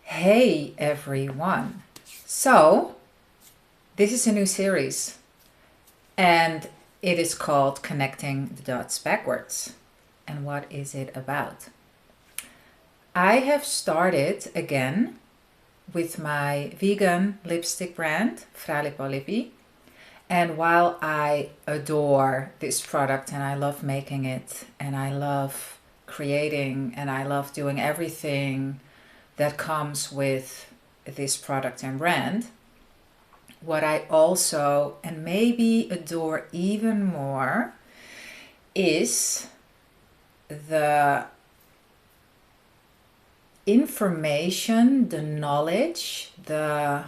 Hey everyone. So, this is a new series and it is called Connecting the Dots Backwards. And what is it about? I have started again with my vegan lipstick brand, Fra Lippo Lippi. And while I adore this product and I love making it and I love creating and I love doing everything that comes with this product and brand, what I also and maybe adore even more is the information, the knowledge, the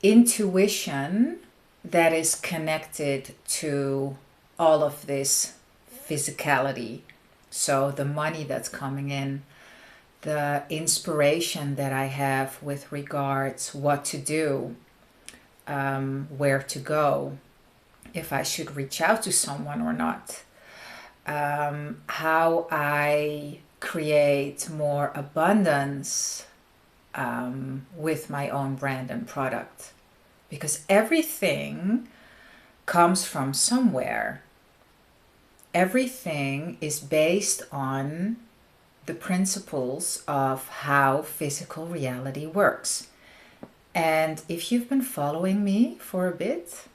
intuition that is connected to all of this physicality. So the money that's coming in, the inspiration that I have with regards what to do, where to go, if I should reach out to someone or not, how I create more abundance with my own brand and product. Because everything comes from somewhere. Everything is based on the principles of how physical reality works. And if you've been following me for a bit,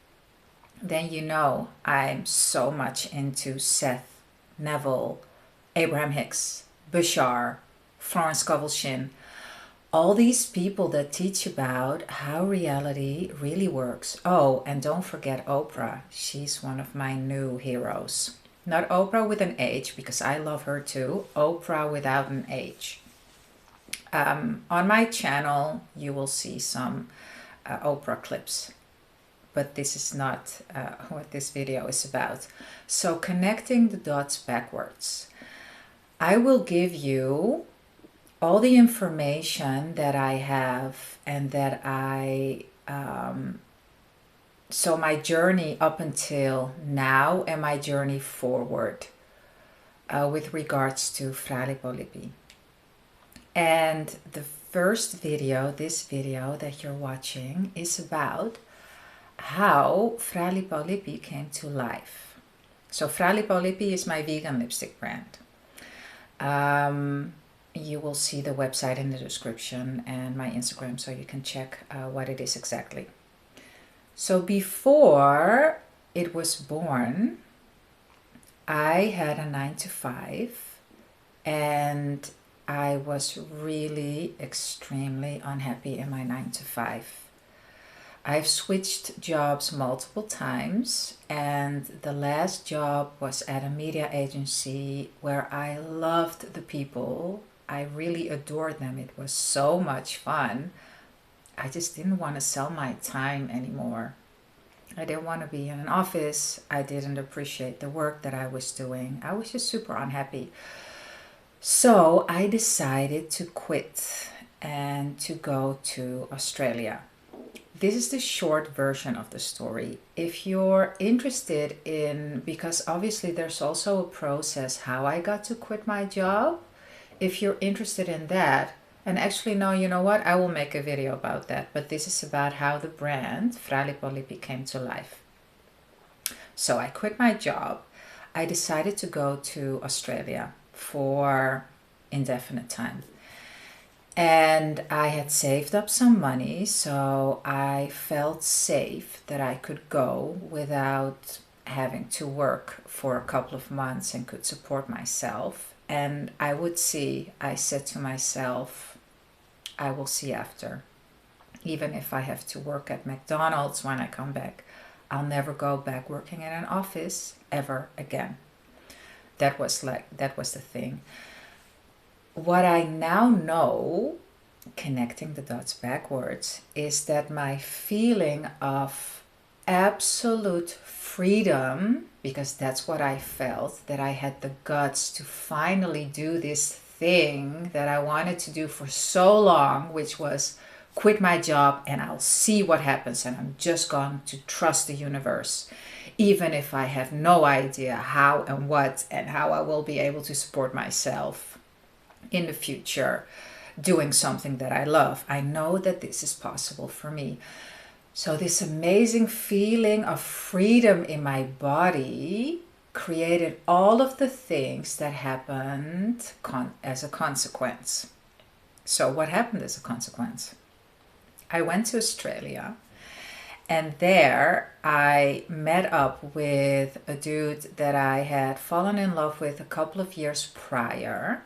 then you know I'm so much into Seth, Neville, Abraham Hicks, Bashar, Florence Scovel-Shinn, all these people that teach about how reality really works. Oh, and don't forget Oprah. She's one of my new heroes. Not Oprah with an H, because I love her too. Oprah without an H. On my channel, you will see some Oprah clips. But this is not what this video is about. So connecting the dots backwards. I will give you all the information that I have and that so my journey up until now and my journey forward with regards to Fra Lippo Lippi. And the first video, this video that you're watching, is about how Fra Lippo Lippi came to life. So Fra Lippo Lippi is my vegan lipstick brand. You will see the website in the description and my Instagram so you can check what it is exactly. So before it was born, I had a 9-to-5 and I was really extremely unhappy in my 9-to-5. I've switched jobs multiple times, and the last job was at a media agency where I loved the people. I really adored them. It was so much fun. I just didn't want to sell my time anymore. I didn't want to be in an office. I didn't appreciate the work that I was doing. I was just super unhappy. So I decided to quit and to go to Australia. This is the short version of the story. If you're interested in, because obviously there's also a process how I got to quit my job. If you're interested in that, and actually no, you know what? I will make a video about that. But this is about how the brand Fra Lippo Lippi came to life. So I quit my job. I decided to go to Australia for indefinite time. And I had saved up some money, so I felt safe that I could go without having to work for a couple of months and could support myself. And I would see, I said to myself, I will see after. Even if I have to work at McDonald's when I come back, I'll never go back working in an office ever again. That was the thing. What I now know, connecting the dots backwards, is that my feeling of absolute freedom, because that's what I felt, that I had the guts to finally do this thing that I wanted to do for so long, which was quit my job and I'll see what happens, and I'm just going to trust the universe, even if I have no idea how and what and how I will be able to support myself. in the future doing something that I love. I know that this is possible for me. So this amazing feeling of freedom in my body created all of the things that happened as a consequence. So what happened as a consequence? I went to Australia, and there I met up with a dude that I had fallen in love with a couple of years prior.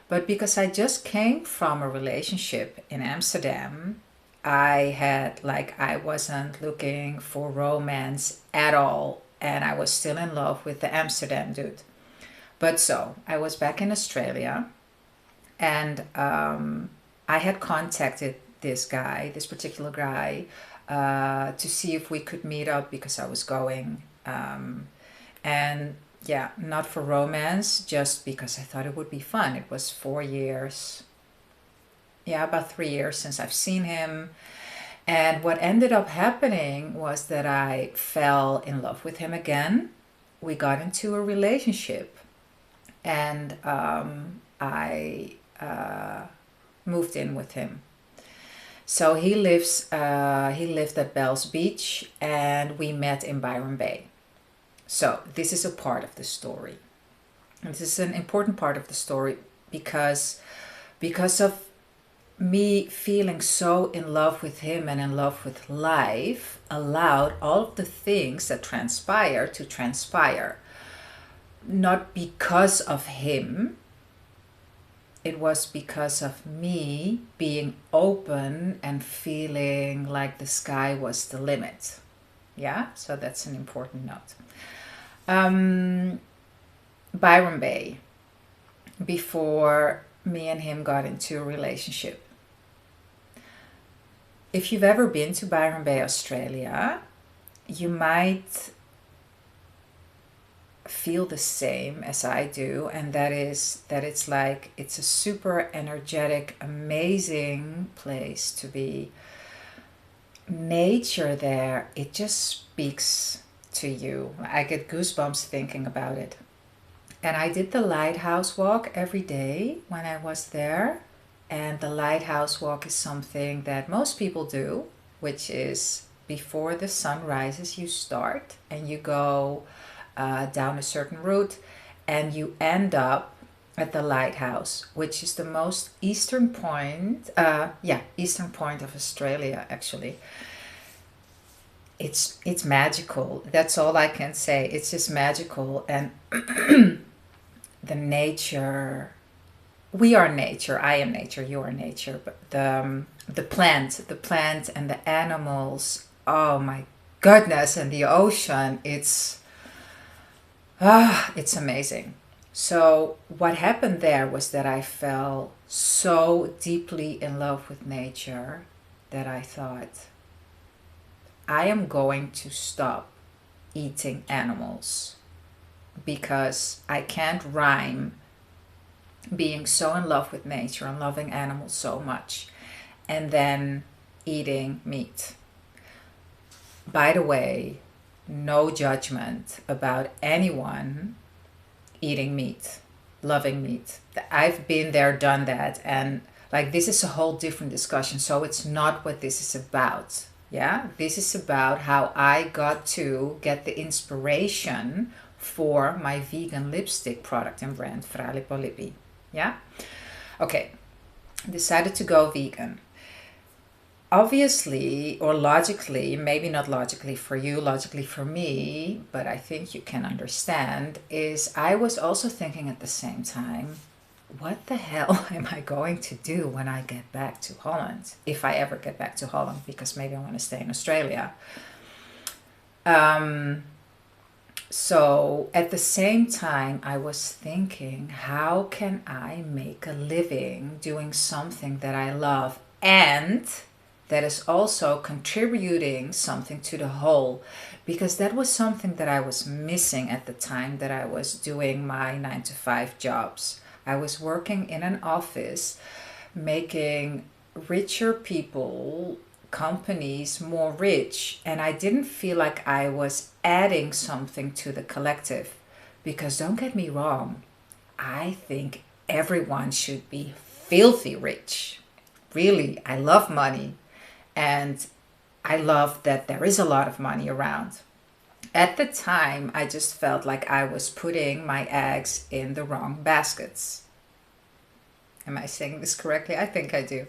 But because I just came from a relationship in Amsterdam, I wasn't looking for romance at all. And I was still in love with the Amsterdam dude. But so I was back in Australia, and I had contacted this particular guy, to see if we could meet up because I was going. And yeah, not for romance, just because I thought it would be fun. It was 4 years, about 3 years since I've seen him. And what ended up happening was that I fell in love with him again. We got into a relationship, and I moved in with him. So he lived at Bells Beach, and we met in Byron Bay. So this is a part of the story. And this is an important part of the story because of me feeling so in love with him and in love with life allowed all of the things that transpire to transpire. Not because of him. It was because of me being open and feeling like the sky was the limit. Yeah, so that's an important note. Byron Bay, before me and him got into a relationship. If you've ever been to Byron Bay, Australia, you might feel the same as I do, and that is that it's a super energetic, amazing place to be. Nature there, it just speaks to you. I get goosebumps thinking about it. And I did the lighthouse walk every day when I was there. And the lighthouse walk is something that most people do, which is before the sun rises, you start and you go down a certain route, and you end up at the lighthouse, which is the most eastern point, eastern point of Australia, actually. It's magical. That's all I can say. It's just magical. And the nature, we are nature. I am nature. You are nature. But the plant and the animals. Oh my goodness! And the ocean. It's amazing. So what happened there was that I fell so deeply in love with nature that I thought, I am going to stop eating animals, because I can't rhyme being so in love with nature and loving animals so much and then eating meat. By the way, no judgment about anyone eating meat, loving meat. I've been there, done that, and this is a whole different discussion. So it's not what this is about. Yeah, this is about how I got to get the inspiration for my vegan lipstick product and brand, Fra Lipo Lippi. Yeah? Okay, decided to go vegan. Obviously, or logically, maybe not logically for you, logically for me, but I think you can understand, is I was also thinking at the same time, what the hell am I going to do when I get back to Holland? If I ever get back to Holland, because maybe I want to stay in Australia. So at the same time, I was thinking, how can I make a living doing something that I love and that is also contributing something to the whole? Because that was something that I was missing at the time that I was doing my 9-to-5 jobs. I was working in an office, making richer people, companies more rich, and I didn't feel like I was adding something to the collective. Because don't get me wrong, I think everyone should be filthy rich. Really, I love money, and I love that there is a lot of money around. At the time, I just felt like I was putting my eggs in the wrong baskets. Am I saying this correctly? I think I do.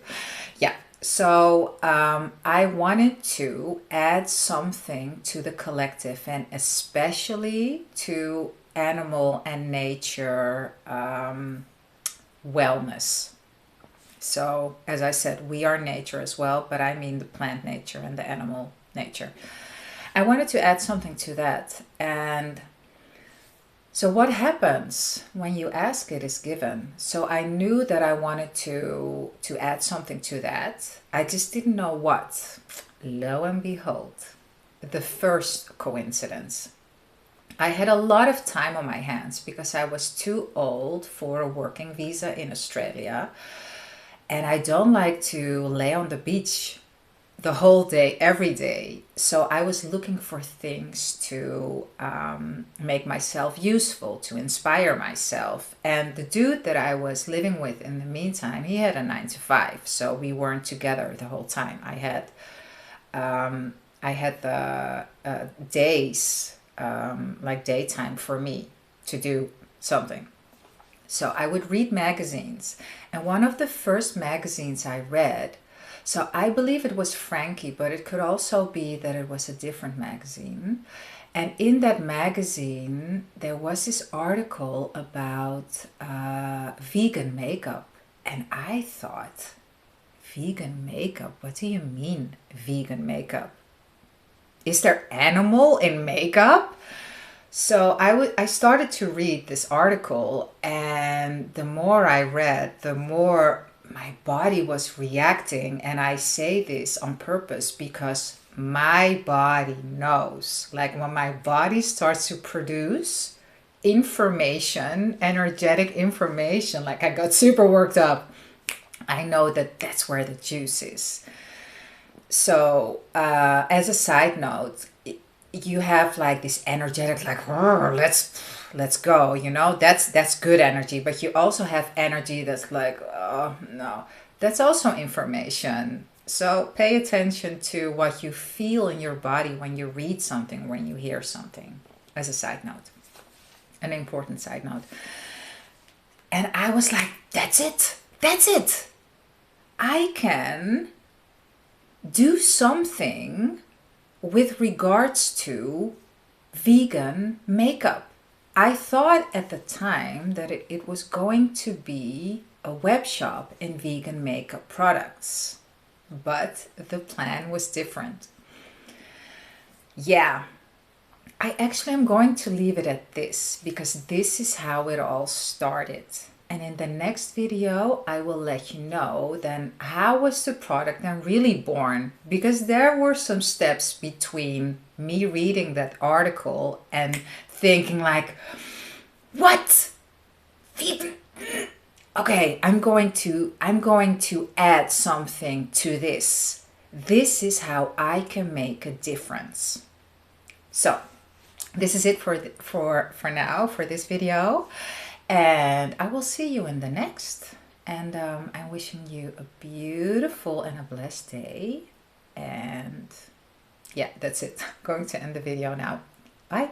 Yeah. So I wanted to add something to the collective, and especially to animal and nature wellness. So, as I said, we are nature as well, but I mean the plant nature and the animal nature. I wanted to add something to that. And so what happens when you ask, it is given. So I knew that I wanted to add something to that. I just didn't know what. Lo and behold, the first coincidence. I had a lot of time on my hands because I was too old for a working visa in Australia. And I don't like to lay on the beach the whole day, every day. So I was looking for things to make myself useful, to inspire myself. And the dude that I was living with in the meantime, he had a 9 to 5. So we weren't together the whole time. I had the days, like daytime for me to do something. So I would read magazines. And one of the first magazines I read, so I believe it was Frankie, but it could also be that it was a different magazine. And in that magazine, there was this article about vegan makeup. And I thought, vegan makeup? What do you mean, vegan makeup? Is there animal in makeup? So I started to read this article, and the more I read, the more my body was reacting. And I say this on purpose because my body knows. Like when my body starts to produce information, energetic information, like I got super worked up, I know that that's where the juice is. So as a side note, you have like this energetic, like, let's go, you know, that's good energy. But you also have energy that's like, oh no, that's also information. So pay attention to what you feel in your body when you read something, when you hear something, as a side note, an important side note. And I was like, that's it, I can do something with regards to vegan makeup. I thought at the time that it was going to be a web shop in vegan makeup products, but the plan was different. Yeah, I actually am going to leave it at this because this is how it all started. And in the next video, I will let you know then how was the product then really born, because there were some steps between me reading that article and thinking like, what? Okay, I'm going to add something to this. This is how I can make a difference. So this is it for now, for this video. And I will see you in the next. And I'm wishing you a beautiful and a blessed day. And yeah, that's it. I'm going to end the video now. Bye.